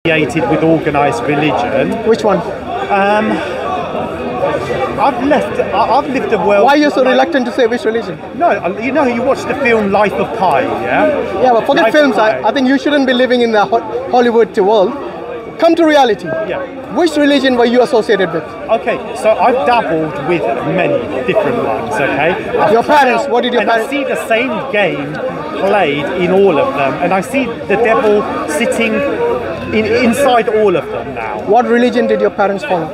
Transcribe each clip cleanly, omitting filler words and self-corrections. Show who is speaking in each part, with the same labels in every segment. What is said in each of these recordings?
Speaker 1: associated with organised religion.
Speaker 2: Which one?
Speaker 1: I've lived a world.
Speaker 2: Why are you so reluctant to say which religion?
Speaker 1: No, you watch the film Life of Pi, yeah?
Speaker 2: Yeah, but forget
Speaker 1: Life
Speaker 2: films. I think you shouldn't be living in the Hollywood world. Come to reality.
Speaker 1: Yeah.
Speaker 2: Which religion were you associated with?
Speaker 1: Okay, so I've dabbled with many different ones, okay?
Speaker 2: Your parents, what did your parents...
Speaker 1: I see the same game played in all of them, and I see the devil sitting inside all of them now.
Speaker 2: What religion did your parents follow?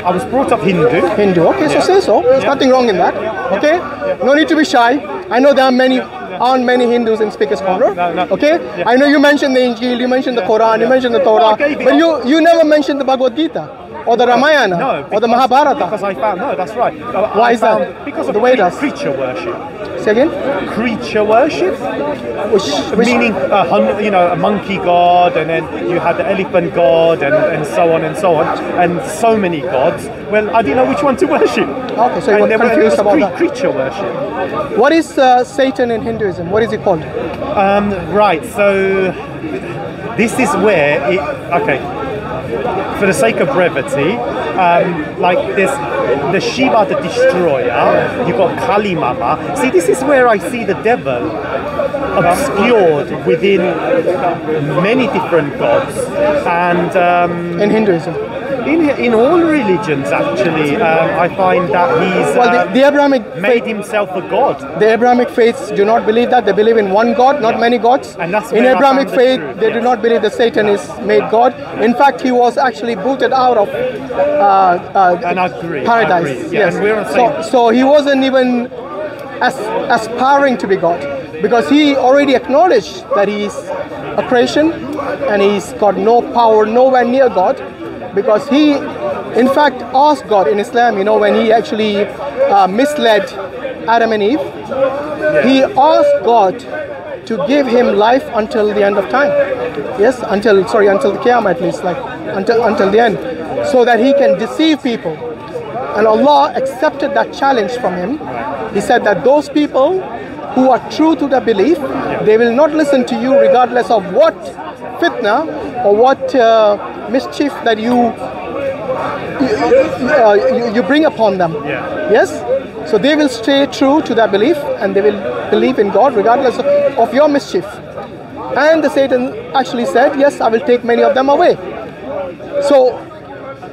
Speaker 1: I was brought up Hindu.
Speaker 2: Hindu, okay, so say so. There's nothing wrong in that, okay? No need to be shy. I know there aren't many Hindus in Speaker's Corner, okay? I know you mentioned the Injil, you mentioned the Quran, you mentioned the Torah, but you never mentioned the Bhagavad Gita. Or the Ramayana, or the Mahabharata.
Speaker 1: Because I found, no, that's right.
Speaker 2: Why is that?
Speaker 1: Because of
Speaker 2: the Vedas.
Speaker 1: Creature worship.
Speaker 2: Say again?
Speaker 1: Creature worship?
Speaker 2: Which
Speaker 1: meaning, a monkey god, and then you had the elephant god, and so on and so on, and so many gods. Well, I didn't know which one to worship.
Speaker 2: Okay, so you were confused about that.
Speaker 1: Creature worship.
Speaker 2: What is Satan in Hinduism? What is it called?
Speaker 1: Right, so this is where it, okay. For the sake of brevity, like there's the Shiva the Destroyer, you've got Kali Mama. See, this is where I see the devil obscured within many different gods. And
Speaker 2: in Hinduism?
Speaker 1: In all religions, actually, I find that he's
Speaker 2: the Abrahamic
Speaker 1: made himself a god.
Speaker 2: The Abrahamic faiths do not believe that. They believe in one God, not many gods.
Speaker 1: And that's
Speaker 2: in Abrahamic faith, they do not believe that Satan is made God. In fact, he was actually booted out of paradise.
Speaker 1: Yes. And we're on the same.
Speaker 2: So he wasn't even aspiring to be God, because he already acknowledged that he's a creation and he's got no power, nowhere near God. Because he, in fact, asked God in Islam, when he actually misled Adam and Eve, he asked God to give him life until the end of time. Yes, until the Qiyamah at least, like until the end, so that he can deceive people. And Allah accepted that challenge from him. He said that those people who are true to their belief, they will not listen to you regardless of what fitna or what mischief that you bring upon them. Yes, so they will stay true to their belief and they will believe in God regardless of your mischief. And the Satan actually said, yes, I will take many of them away. So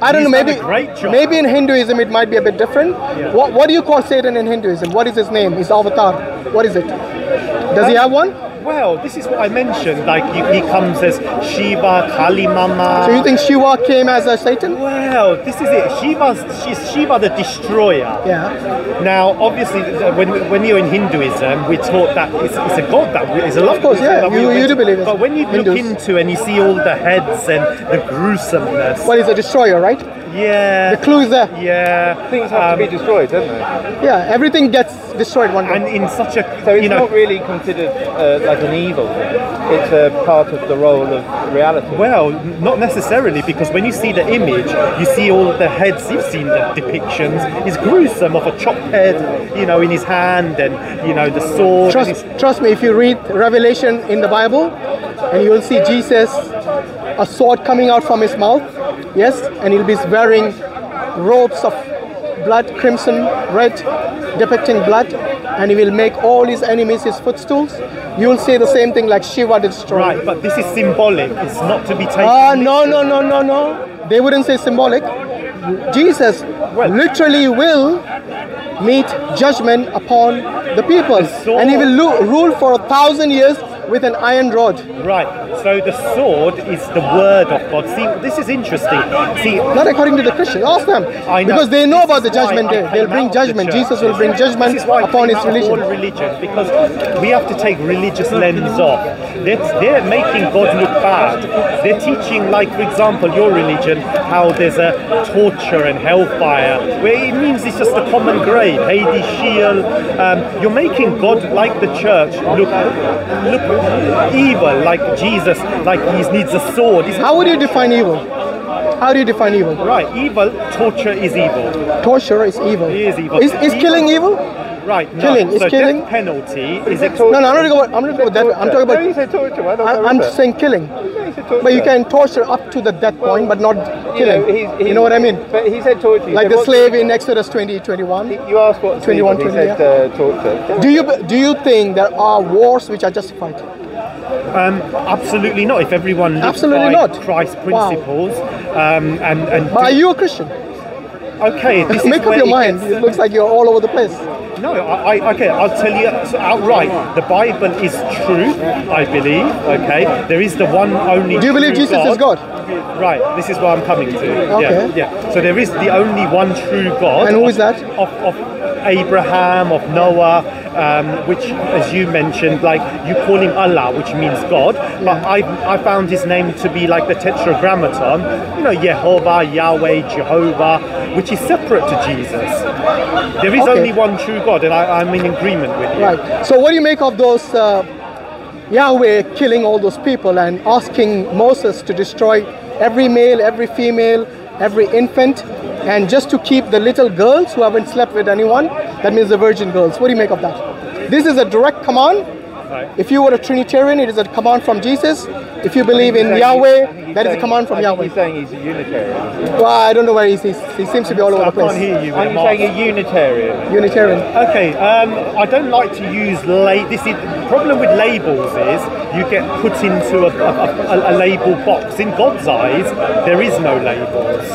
Speaker 2: I don't know, maybe in Hinduism it might be a bit different. What do you call Satan in Hinduism? What is his name, his avatar? What is it? Does he have one?
Speaker 1: Well, this is what I mentioned, like he comes as Shiva, Kali Mama.
Speaker 2: So you think Shiva came as a Satan?
Speaker 1: Well, this is it. She's Shiva the Destroyer.
Speaker 2: Yeah.
Speaker 1: Now, obviously, when you're in Hinduism, we're taught that it's a god that is a lot.
Speaker 2: Of course, yeah, you do believe it.
Speaker 1: But when you look into and you see all the heads and the gruesomeness.
Speaker 2: Well, he's a destroyer, right?
Speaker 1: Yeah.
Speaker 2: The clue is there.
Speaker 1: Yeah.
Speaker 3: Things have to be destroyed, don't they?
Speaker 2: Yeah, everything gets destroyed one day.
Speaker 1: And in such a...
Speaker 3: So it's not really considered like an evil. It's a part of the role of reality.
Speaker 1: Well, not necessarily, because when you see the image, you see all the heads, you've seen the depictions. It's gruesome of a chopped head, in his hand, and, the sword.
Speaker 2: Trust me, if you read Revelation in the Bible, and you will see Jesus, a sword coming out from his mouth, yes, and he'll be wearing robes of blood, crimson, red, depicting blood, and he will make all his enemies his footstools. You will say the same thing like Shiva the Destroyer.
Speaker 1: Right, but this is symbolic. It's not to be taken.
Speaker 2: No. They wouldn't say symbolic. Jesus literally will meet judgment upon the people, and he will rule for 1,000 years with an iron rod.
Speaker 1: Right, so the sword is the word of God. See, this is interesting. See,
Speaker 2: not according to the Christians. Ask them.
Speaker 1: I know.
Speaker 2: Because they know about the judgment day. They'll bring judgment. Jesus will bring judgment upon his religion.
Speaker 1: Because we have to take religious lens off. They're making God look bad. They're teaching, like, for example, your religion, how there's a torture and hellfire, where it means it's just a common grave. Hades, Sheol. You're making God, like the church, look evil, like Jesus, like he needs a sword.
Speaker 2: How would you define evil? How do you define evil?
Speaker 1: Right, evil, torture is evil.
Speaker 2: Torture is evil.
Speaker 1: It is evil.
Speaker 2: Is killing evil?
Speaker 1: Right. No.
Speaker 2: Killing is
Speaker 1: so
Speaker 2: killing.
Speaker 1: death penalty is it?
Speaker 2: No, I'm not going about that. I'm talking
Speaker 3: No, you
Speaker 2: about.
Speaker 3: said torture. I don't
Speaker 2: I'm
Speaker 3: remember.
Speaker 2: saying killing.
Speaker 3: He said torture.
Speaker 2: But you can torture up to the death point, but not killing. You know what I mean?
Speaker 3: But he said torture. He
Speaker 2: Like
Speaker 3: said
Speaker 2: the
Speaker 3: what-
Speaker 2: slave in Exodus 20:21.
Speaker 3: You asked what
Speaker 2: 21,
Speaker 3: he said torture.
Speaker 2: Do you think there are wars which are justified?
Speaker 1: Absolutely not. If everyone lives
Speaker 2: Absolutely
Speaker 1: by
Speaker 2: not.
Speaker 1: Christ's
Speaker 2: Wow.
Speaker 1: principles, and
Speaker 2: But are you a Christian?
Speaker 1: okay, this
Speaker 2: Make
Speaker 1: is
Speaker 2: up
Speaker 1: where
Speaker 2: your
Speaker 1: it
Speaker 2: mind.
Speaker 1: gets-
Speaker 2: It looks like you're all over the place.
Speaker 1: No, okay, I'll tell you outright. The Bible is true, I believe. Okay, there is the one only.
Speaker 2: Do you believe
Speaker 1: true
Speaker 2: Jesus is God?
Speaker 1: Right. This is what I'm coming to.
Speaker 2: Okay.
Speaker 1: Yeah. So there is the only one true God.
Speaker 2: And who is that?
Speaker 1: Of Abraham, of Noah, which, as you mentioned, like you call him Allah, which means God. But I found his name to be like the Tetragrammaton. You know, Jehovah, Yahweh, Jehovah, which is separate to Jesus. There is
Speaker 2: Okay.
Speaker 1: only one true God, and I'm in agreement with you.
Speaker 2: Right. So what do you make of those Yahweh killing all those people and asking Moses to destroy every male, every female, every infant, and just to keep the little girls who haven't slept with anyone? That means the virgin girls. What do you make of that? This is a direct command.
Speaker 1: Right.
Speaker 2: If you were a Trinitarian, it is a command from Jesus. If you believe in Yahweh, that is a command from Yahweh.
Speaker 3: He's saying he's a Unitarian.
Speaker 2: Well, I don't know where he is. He seems to be all over
Speaker 1: I
Speaker 2: the place.
Speaker 1: can't hear you.
Speaker 3: Are you
Speaker 1: Mark.
Speaker 3: saying a Unitarian?
Speaker 2: Unitarian.
Speaker 1: Okay, I don't like to use this is the problem with labels is you get put into a label box. In God's eyes, there is no labels.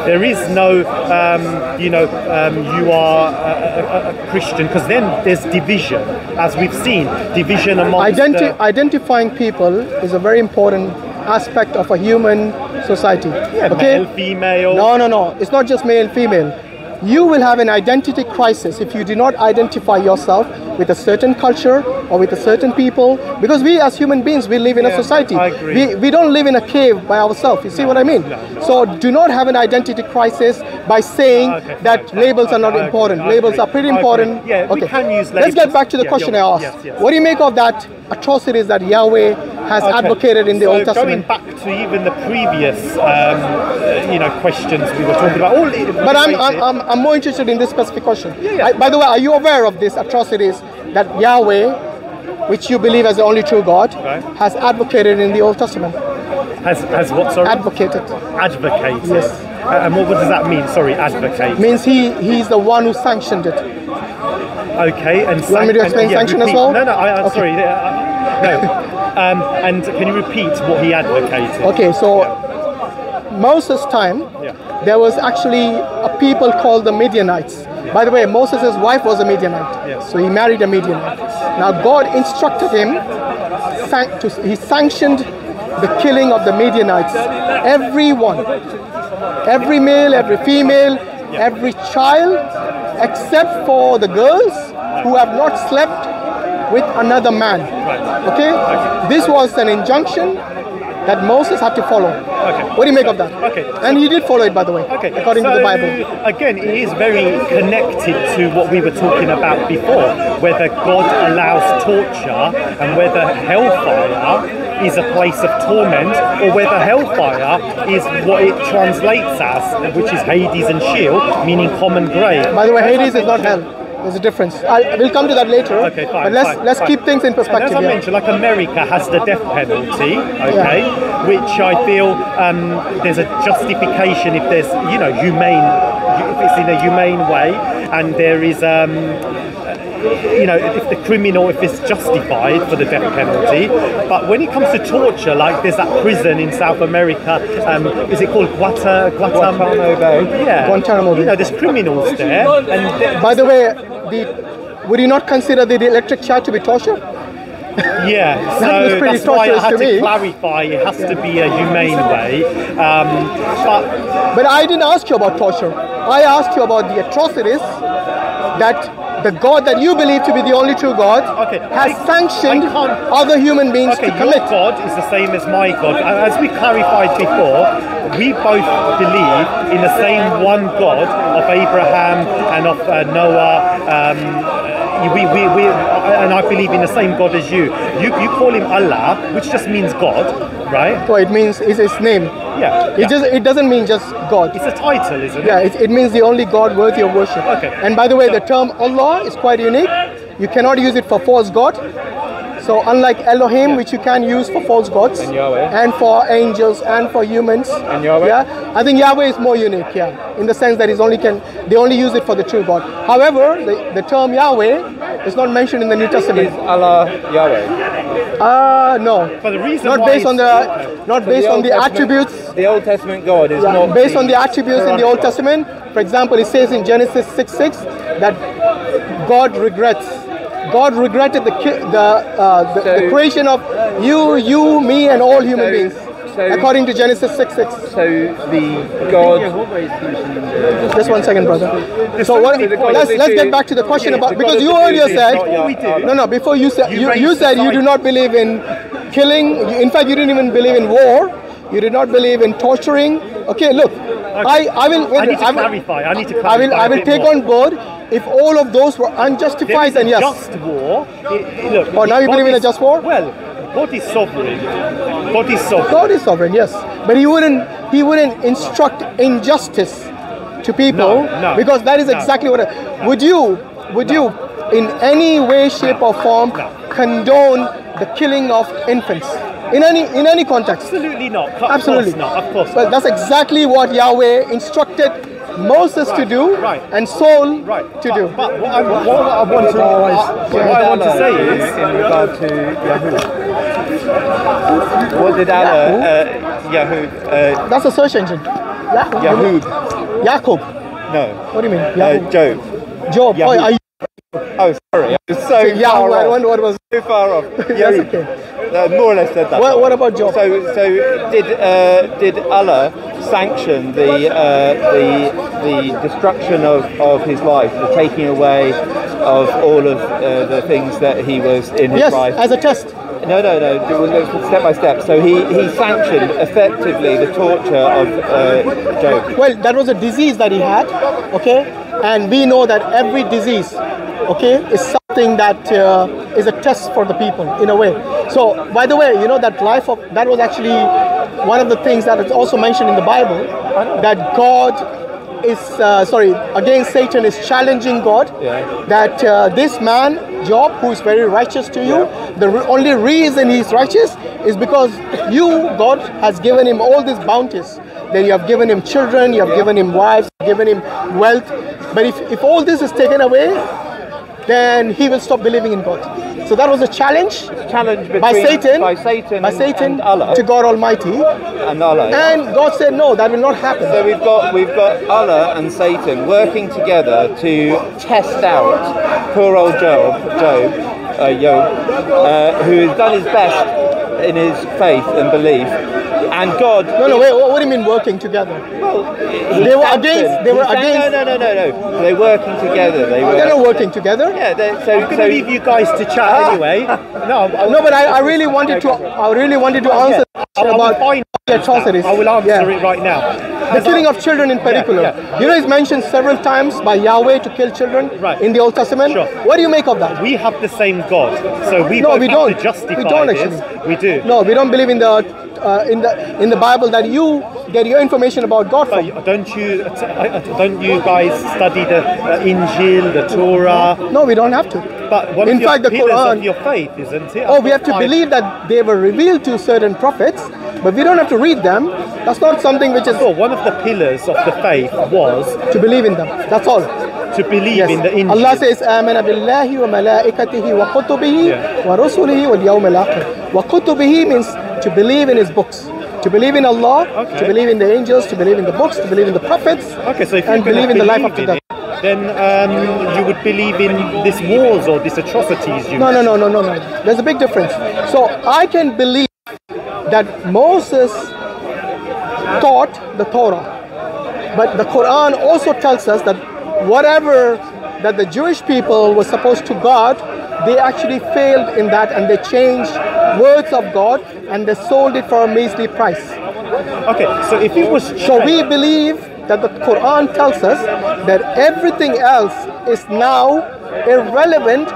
Speaker 1: There is no, you are a Christian, because then there's division, as we've seen, division amongst.
Speaker 2: Identifying people is a very important aspect of a human society.
Speaker 1: male, female.
Speaker 2: No. It's not just male, female. You will have an identity crisis if you do not identify yourself with a certain culture or with a certain people, because we as human beings, we live in a society.
Speaker 1: I agree.
Speaker 2: We don't live in a cave by ourselves. You see what I mean? So do not have an identity crisis by saying that labels are not important. Labels are pretty important.
Speaker 1: Yeah, we can use labels.
Speaker 2: Let's get back to the question I asked.
Speaker 1: Yes.
Speaker 2: What do you make of that atrocities that Yahweh has advocated in the Old
Speaker 1: Going
Speaker 2: Testament?
Speaker 1: back to even the previous, questions we were talking about.
Speaker 2: But I'm more interested in this specific question. By the way, are you aware of these atrocities that Yahweh, which you believe as the only true God, has advocated in the Old Testament?
Speaker 1: Has what? Sorry.
Speaker 2: Advocated.
Speaker 1: Advocated.
Speaker 2: Yes.
Speaker 1: And what does that mean? Sorry, advocate.
Speaker 2: Means he's the one who sanctioned it.
Speaker 1: Okay, and
Speaker 2: You want me to explain sanction as
Speaker 1: repeat.
Speaker 2: well?
Speaker 1: No, I'm
Speaker 2: Okay.
Speaker 1: sorry. No. And can you repeat what he advocated?
Speaker 2: Okay, so Moses' time, there was actually a people called the Midianites. By the way, Moses' wife was a Midianite.
Speaker 1: Yes.
Speaker 2: So he married a Midianite. Now God instructed him, he sanctioned the killing of the Midianites. Everyone, every male, every female, every child, except for the girls who have not slept with another man. Okay? This was an injunction that Moses had to follow.
Speaker 1: Okay.
Speaker 2: What do you make of that?
Speaker 1: Okay.
Speaker 2: And he did follow it, by the way, according to the Bible.
Speaker 1: Again, it is very connected to what we were talking about before, whether God allows torture and whether hellfire is a place of torment, or whether hellfire is what it translates as, which is Hades and Sheol, meaning common grave.
Speaker 2: By the way, Hades is not hell. There's a difference. We'll come to that later.
Speaker 1: Okay, fine.
Speaker 2: But let's keep things in perspective.
Speaker 1: And as I mentioned, like America has the death penalty, okay, which I feel there's a justification if there's, humane, if it's in a humane way, and there is, if the criminal, if it's justified for the death penalty. But when it comes to torture, like there's that prison in South America, is it called Guantanamo Bay? Yeah.
Speaker 2: Guantanamo Bay.
Speaker 1: There's criminals there. And
Speaker 2: by the way, would you not consider the electric chair to be torture?
Speaker 1: Yeah,
Speaker 2: That was
Speaker 1: so
Speaker 2: pretty
Speaker 1: that's why I
Speaker 2: torturous
Speaker 1: had
Speaker 2: to
Speaker 1: to
Speaker 2: me.
Speaker 1: clarify it has to be a humane way.
Speaker 2: But I didn't ask you about torture. I asked you about the atrocities that the God that you believe to be the only true God has sanctioned other human beings to commit.
Speaker 1: Your God is the same as my God. As we clarified before, we both believe in the same one God of Abraham and of Noah, and I believe in the same God as you. You call him Allah, which just means God, right?
Speaker 2: Well, it means it's his name.
Speaker 1: Yeah.
Speaker 2: It doesn't mean just God.
Speaker 1: It's a title, isn't it?
Speaker 2: Yeah, it means the only God worthy of worship.
Speaker 1: Okay.
Speaker 2: And by the way, the term Allah is quite unique. You cannot use it for false God. So unlike Elohim, which you can use for false gods,
Speaker 3: And Yahweh.
Speaker 2: and for angels, and for humans,
Speaker 3: And Yahweh.
Speaker 2: yeah, I think Yahweh is more unique, yeah, in the sense that they only use it for the true God. However, the term Yahweh is not mentioned in the New
Speaker 3: Is
Speaker 2: Testament.
Speaker 3: Allah Yahweh?
Speaker 2: No,
Speaker 1: But the reason
Speaker 2: not
Speaker 1: why
Speaker 2: based on the
Speaker 3: Testament-
Speaker 2: attributes.
Speaker 3: The Old Testament God is
Speaker 2: Yeah,
Speaker 3: not
Speaker 2: based on the attributes in the Old
Speaker 3: God.
Speaker 2: Testament. For example, it says in Genesis 6:6 that God regretted the creation of you, me, and all human beings, according to Genesis 6:6.
Speaker 3: So the God.
Speaker 2: Just 1 second, brother. So let's get back to the question about, because you earlier said before you said you said you do not believe in killing. In fact, you didn't even believe in war. You did not believe in torturing. Okay, look, I will
Speaker 1: clarify. I need to clarify.
Speaker 2: I will take on board if all of those were unjustified. Then yes.
Speaker 1: Just war. Look.
Speaker 2: Oh, now you believe in a just war?
Speaker 1: Well, God is sovereign. God is sovereign.
Speaker 2: God is sovereign, yes, but he wouldn't instruct injustice to people,
Speaker 1: No,
Speaker 2: because that is exactly what. Would you in any way, shape, or form condone the killing of infants in any context?
Speaker 1: Absolutely not.
Speaker 2: Absolutely
Speaker 1: not. Of course.
Speaker 2: But that's exactly what Yahweh instructed Moses to do, and Saul to do.
Speaker 1: But what I want to say is,
Speaker 3: in regard to Yahoo. What did Allah Yahoo?
Speaker 2: That's a search engine.
Speaker 3: Yahoo.
Speaker 2: Jacob.
Speaker 3: No.
Speaker 2: What do you mean? Yahoo.
Speaker 3: Job.
Speaker 2: Job. Oh,
Speaker 3: Yahoo.
Speaker 2: are you
Speaker 3: Oh, sorry. I was so
Speaker 2: Yahoo?
Speaker 3: far
Speaker 2: I
Speaker 3: off.
Speaker 2: wonder what was.
Speaker 3: So far off.
Speaker 2: That's
Speaker 3: Yahoo.
Speaker 2: okay.
Speaker 3: More or less said that.
Speaker 2: What about Job?
Speaker 3: So did Allah sanction the destruction of his life, the taking away of all of the things that he was in his
Speaker 2: Yes,
Speaker 3: life?
Speaker 2: as a test.
Speaker 3: No. Step by step. So he sanctioned effectively the torture of Job.
Speaker 2: Well, that was a disease that he had, okay? And we know that every disease, okay, is something that is a test for the people in a way. So, by the way, you know that that was actually one of the things that is also mentioned in the Bible, that God is, again, Satan is challenging God, that this man, Job, who is very righteous to you, the only reason he's righteous is because you, God, has given him all these bounties. Then you have given him children, you have given him wives, given him wealth. But if all this is taken away, then he will stop believing in God. So that was a challenge by Satan
Speaker 3: and Allah,
Speaker 2: to God Almighty.
Speaker 3: And Allah.
Speaker 2: And God said, no, that will not happen.
Speaker 3: So we've got Allah and Satan working together to test out poor old Job, who has done his best in his faith and belief. And God.
Speaker 2: No, wait. What do you mean working together?
Speaker 3: Well,
Speaker 2: they were against.
Speaker 3: No. They're working together.
Speaker 2: They're not working together.
Speaker 3: Yeah.
Speaker 1: I'm going to leave you guys to chat anyway.
Speaker 2: No, but I really wanted to. I really wanted to answer about the atrocities.
Speaker 1: I will answer it right now.
Speaker 2: The killing of children in particular. You know, it's mentioned several times by Yahweh to kill children in the Old Testament.
Speaker 1: Sure.
Speaker 2: What do you make of that?
Speaker 1: We have the same God, so we
Speaker 2: No,
Speaker 1: both
Speaker 2: we
Speaker 1: have
Speaker 2: don't.
Speaker 1: to justify
Speaker 2: We don't
Speaker 1: this.
Speaker 2: actually.
Speaker 1: We do.
Speaker 2: No, we don't believe in the Bible that you get your information about God from.
Speaker 1: Don't you guys study the Injil, the Torah?
Speaker 2: No, we don't have to.
Speaker 1: But one of the pillars of your faith, isn't it?
Speaker 2: Oh, we have to believe that they were revealed to certain prophets, but we don't have to read them. That's not something which is.
Speaker 1: So one of the pillars of the faith was
Speaker 2: to believe in them. That's all.
Speaker 1: To believe in the Injil.
Speaker 2: Allah says, "Amana billahi wa malaikatihi wa kutubihi wa rusulihi wal yawmil akhir." Wa kutubihi means to believe in His books. To believe in Allah, to believe in the angels, to believe in the books, to believe in the prophets,
Speaker 1: so if
Speaker 2: and believe in the life after death.
Speaker 1: Then you would believe in these wars or these atrocities.
Speaker 2: No. There's a big difference. So I can believe that Moses taught the Torah, but the Quran also tells us that whatever that the Jewish people were supposed to guard, they actually failed in that, and they changed words of God and they sold it for a measly price.
Speaker 1: Okay, so if it was
Speaker 2: so we believe that the Quran tells us that everything else is now irrelevant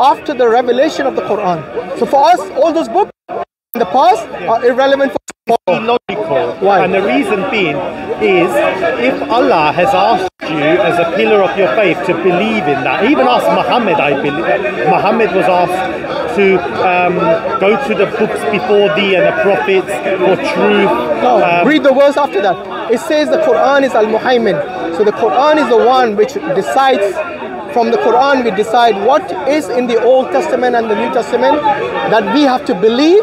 Speaker 2: after the revelation of the Quran. So for us, all those books in the past are irrelevant for
Speaker 1: illogical.
Speaker 2: Why?
Speaker 1: And the reason being is if Allah has asked you as a pillar of your faith to believe in that, even asked Muhammad, I believe, Muhammad was asked to go to the books before thee and the prophets for truth.
Speaker 2: No, read the verse after that. It says the Quran is al-Muhaymin. So the Quran is the one which decides. From the Quran we decide what is in the Old Testament and the New Testament that we have to believe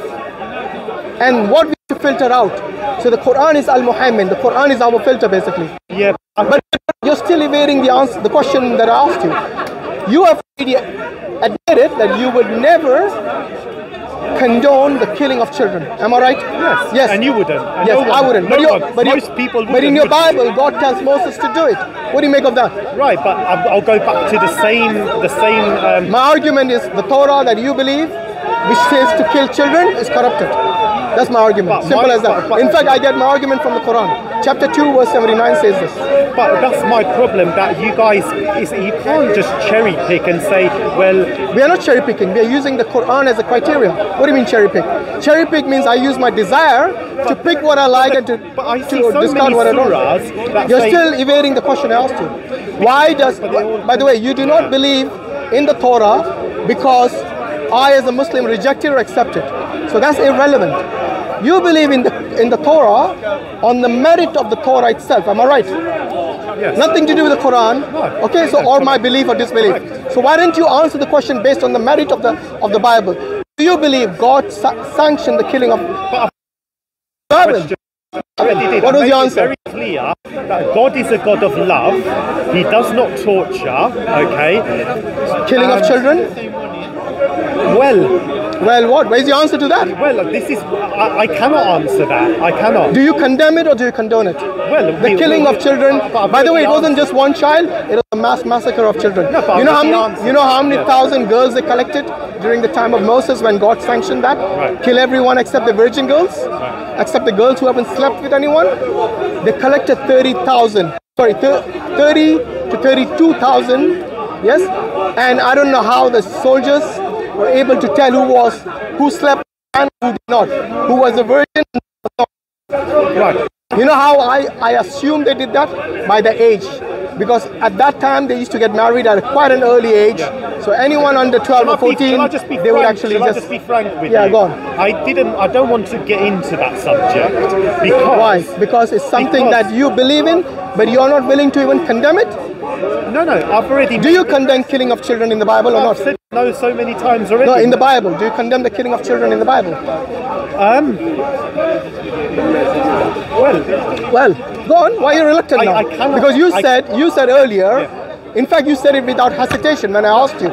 Speaker 2: and what we have to filter out. So the Quran is al-Muhaymin. The Quran is our filter basically.
Speaker 1: Yeah.
Speaker 2: But you're still evading the answer, the question that I asked you. You have already admitted that you would never condone the killing of children. Am I right?
Speaker 1: Yes.
Speaker 2: Yes.
Speaker 1: And you wouldn't. And
Speaker 2: yes,
Speaker 1: no
Speaker 2: I wouldn't.
Speaker 1: Most people wouldn't.
Speaker 2: But in your Bible, God tells Moses to do it. What do you make of that?
Speaker 1: Right, but I'll go back to the same.
Speaker 2: My argument is the Torah that you believe, which says to kill children, is corrupted. That's my argument. Simple as that. In fact, I get my argument from the Quran. Chapter 2, verse 79 says this.
Speaker 1: But that's my problem, that you guys, you can't just cherry pick and say, well...
Speaker 2: We are not cherry picking. We are using the Quran as a criteria. What do you mean cherry pick? Cherry pick means I use my desire to pick what I like and to discard what I don't. You're still evading the question I asked you. Why does... By the way, you do not believe in the Torah because I as a Muslim reject it or accept it. So that's irrelevant. You believe in the Torah on the merit of the Torah itself. Am I right?
Speaker 1: Yes.
Speaker 2: Nothing to do with the Quran.
Speaker 1: No.
Speaker 2: Okay, so or my belief or disbelief.
Speaker 1: Correct.
Speaker 2: So why don't you answer the question based on the merit of the Bible? Do you believe God sanctioned the killing of Bible? What was the answer?
Speaker 1: Very clear that God is a God of love. He does not torture. Okay.
Speaker 2: Killing of children? Well, what? Where's the answer to that?
Speaker 1: Well, this is... I cannot answer that. I cannot.
Speaker 2: Do you condemn it or do you condone it?
Speaker 1: Well,
Speaker 2: the killing of children. By the way, it wasn't just one child. It was a mass massacre of children.
Speaker 1: No,
Speaker 2: you know how many thousand girls they collected during the time of Moses when God sanctioned that?
Speaker 1: Right.
Speaker 2: Kill everyone except the virgin girls, except the girls who haven't slept with anyone. They collected 30,000. Sorry, 30 to 32,000. Yes, and I don't know how the soldiers were able to tell who slept and who did not, who was a virgin.
Speaker 1: Right.
Speaker 2: You know how I assume they did that? By the age. Because at that time they used to get married at quite an early age. So anyone under 12 or 14, they would actually
Speaker 1: just be frank with you.
Speaker 2: Yeah, go on.
Speaker 1: I don't want to get into that subject. Because...
Speaker 2: Why? Because it's something that you believe in, but you're not willing to even condemn it?
Speaker 1: No, I've already...
Speaker 2: Do you condemn killing of children in the Bible or not?
Speaker 1: I've said no so many times already.
Speaker 2: No, in the Bible. Do you condemn the killing of children in the Bible? Well, go on. Why are you reluctant now?
Speaker 1: I cannot,
Speaker 2: because you said earlier, in fact you said it without hesitation when I asked you,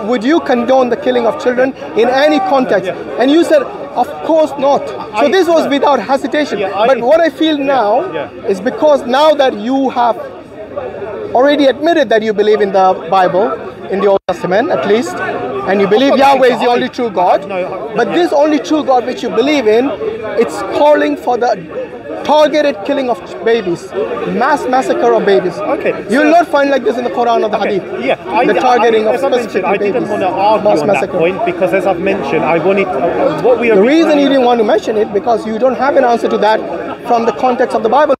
Speaker 2: would you condone the killing of children in any context? And you said, of course not. So this was without hesitation. But what I feel now is because now that you have already admitted that you believe in the Bible, in the Old Testament at least, and you believe Yahweh is the only true God, but this only true God which you believe in, it's calling for the targeted killing of babies, mass massacre of babies.
Speaker 1: Okay.
Speaker 2: You will not find like this in the Quran or the Hadith.
Speaker 1: Yeah,
Speaker 2: the targeting of specific
Speaker 1: I
Speaker 2: babies.
Speaker 1: didn't want to argue on that point because, as I've mentioned, I wanted what we are.
Speaker 2: The reason you didn't want to mention it because you don't have an answer to that from the context of the Bible.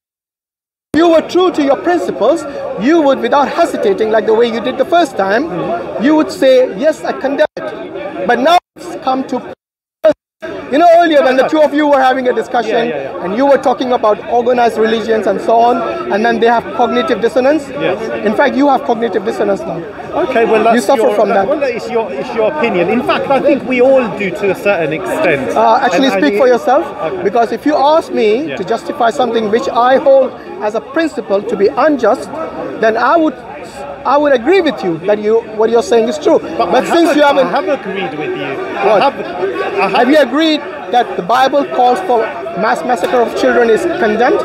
Speaker 2: If you were true to your principles, you would, without hesitating, like the way you did the first time, you would say, yes, I condemn it. But now it's come to... You know, earlier when the two of you were having a discussion and you were talking about organized religions and so on, and then they have cognitive dissonance.
Speaker 1: Yes.
Speaker 2: In fact, you have cognitive dissonance now.
Speaker 1: Okay, well, that's
Speaker 2: you suffer from that.
Speaker 1: Well, it's your opinion. In fact, I think we all do to a certain extent.
Speaker 2: Actually, speak for yourself, because if you ask me to justify something which I hold as a principle to be unjust, then I would agree with you that what you're saying is true. But since you haven't...
Speaker 1: I have agreed with you.
Speaker 2: Have you agreed that the Bible calls for mass massacre of children is condemned?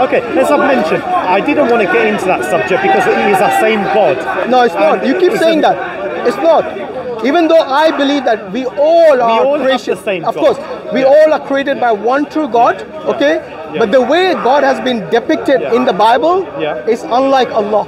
Speaker 1: Okay, as I've mentioned, I didn't want to get into that subject because it is the same God.
Speaker 2: No, it's not. You keep saying that. It's not. Even though I believe that we all are creation. Of course, we all are created by one true God, okay? But the way God has been depicted in the Bible is unlike Allah.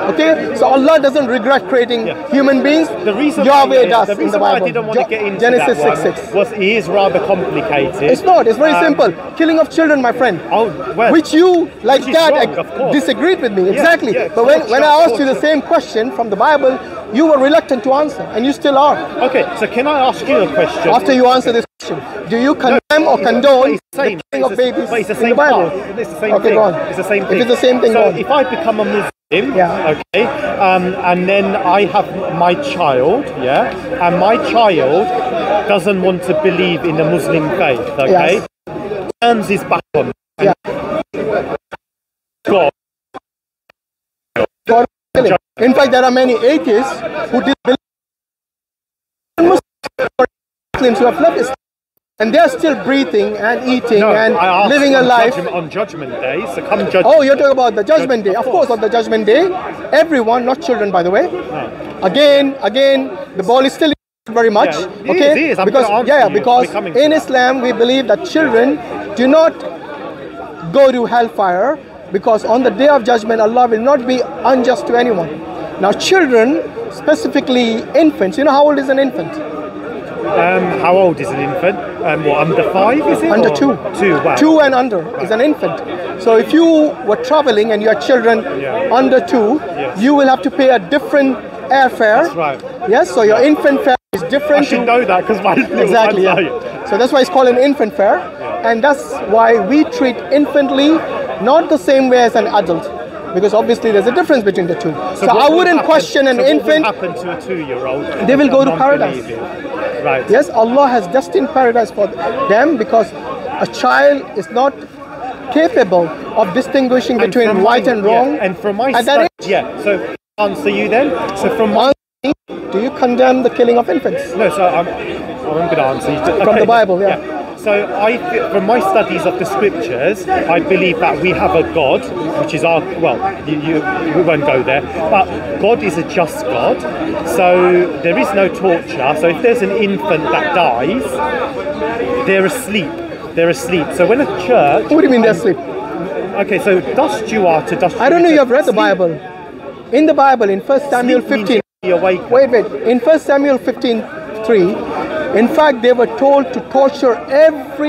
Speaker 2: Okay, so Allah doesn't regret creating human beings.
Speaker 1: The reason
Speaker 2: Yahweh does
Speaker 1: the
Speaker 2: in the
Speaker 1: reason why
Speaker 2: Bible.
Speaker 1: I didn't want to get into
Speaker 2: Genesis
Speaker 1: that
Speaker 2: 6:6.
Speaker 1: was it is rather complicated.
Speaker 2: It's not. It's very simple. Killing of children, my friend.
Speaker 1: Oh, well,
Speaker 2: Which you, like
Speaker 1: which is
Speaker 2: that,
Speaker 1: wrong, of course.
Speaker 2: disagreed with me.
Speaker 1: Yeah,
Speaker 2: Exactly.
Speaker 1: yeah,
Speaker 2: but when I asked you the same question from the Bible, you were reluctant to answer, and you still are.
Speaker 1: Okay, so can I ask you a question?
Speaker 2: After you answer this question, do you condemn or condone the killing of babies
Speaker 1: but it's the
Speaker 2: in
Speaker 1: same
Speaker 2: the Bible?
Speaker 1: part. It's the same
Speaker 2: Okay,
Speaker 1: thing.
Speaker 2: go on.
Speaker 1: It's the same
Speaker 2: If
Speaker 1: thing.
Speaker 2: it's the same thing,
Speaker 1: so
Speaker 2: go on.
Speaker 1: if I become a Muslim,
Speaker 2: Yeah.
Speaker 1: okay, and then I have my child, yeah, and my child doesn't want to believe in the Muslim faith, okay,
Speaker 2: Yes.
Speaker 1: turns his back on me,
Speaker 2: Yeah.
Speaker 1: God.
Speaker 2: For killing. In fact, there are many atheists who disbelieve in Muslims who have left Islam, and they are still breathing and eating
Speaker 1: No,
Speaker 2: and
Speaker 1: I asked
Speaker 2: living a life.
Speaker 1: on Judgment Day, so come judge.
Speaker 2: Oh, you're talking about the Judgment Day. Of course, on the Judgment Day, everyone, not children, by the way. Again, the ball is still very much.
Speaker 1: Yeah,
Speaker 2: Okay,
Speaker 1: it is. I'm
Speaker 2: because
Speaker 1: gonna answer you.
Speaker 2: because
Speaker 1: We're coming to
Speaker 2: in
Speaker 1: that.
Speaker 2: Islam we believe that children do not go to hellfire, because on the Day of Judgment Allah will not be unjust to anyone. Now, children, specifically infants. You know how old is an infant?
Speaker 1: How old is an infant? What, under 5 is it?
Speaker 2: Under
Speaker 1: or
Speaker 2: 2.
Speaker 1: 2, wow.
Speaker 2: 2 and under is an infant. So if you were traveling and you had children under 2, you will have to pay a different airfare.
Speaker 1: That's right.
Speaker 2: Yes, so your infant fare is different.
Speaker 1: I should know that because my little
Speaker 2: Exactly.
Speaker 1: ones
Speaker 2: Yeah.
Speaker 1: are-
Speaker 2: So that's why it's called an infant fare, and that's why we treat infantly not the same way as an adult, because obviously there's a difference between the two. So
Speaker 1: what
Speaker 2: I
Speaker 1: will
Speaker 2: wouldn't
Speaker 1: happen-
Speaker 2: question an
Speaker 1: so
Speaker 2: infant.
Speaker 1: What will happen to a 2-year-old?
Speaker 2: They will go to paradise.
Speaker 1: Non-believing? Right.
Speaker 2: Yes, Allah has destined paradise for them, because a child is not capable of distinguishing
Speaker 1: And
Speaker 2: between
Speaker 1: from
Speaker 2: right and wrong.
Speaker 1: And from my
Speaker 2: At that
Speaker 1: study, so answer you then. So from my
Speaker 2: Do you condemn the killing of infants?
Speaker 1: no, so I'm going to answer you
Speaker 2: From the Bible, yeah.
Speaker 1: So from my studies of the scriptures, I believe that we have a God, which is our, well, we won't go there, but God is a just God, so there is no torture. So if there's an infant that dies, they're asleep. They're asleep. So when a church...
Speaker 2: What do you mean they're asleep?
Speaker 1: Okay, so dust you are to dust you.
Speaker 2: I don't know,
Speaker 1: to
Speaker 2: you have read the
Speaker 1: sleep.
Speaker 2: Bible. In the Bible, in 1 Samuel
Speaker 1: Sleep means
Speaker 2: 15,
Speaker 1: be awake.
Speaker 2: wait, in 1 Samuel 15:3, in fact, they were told to torture every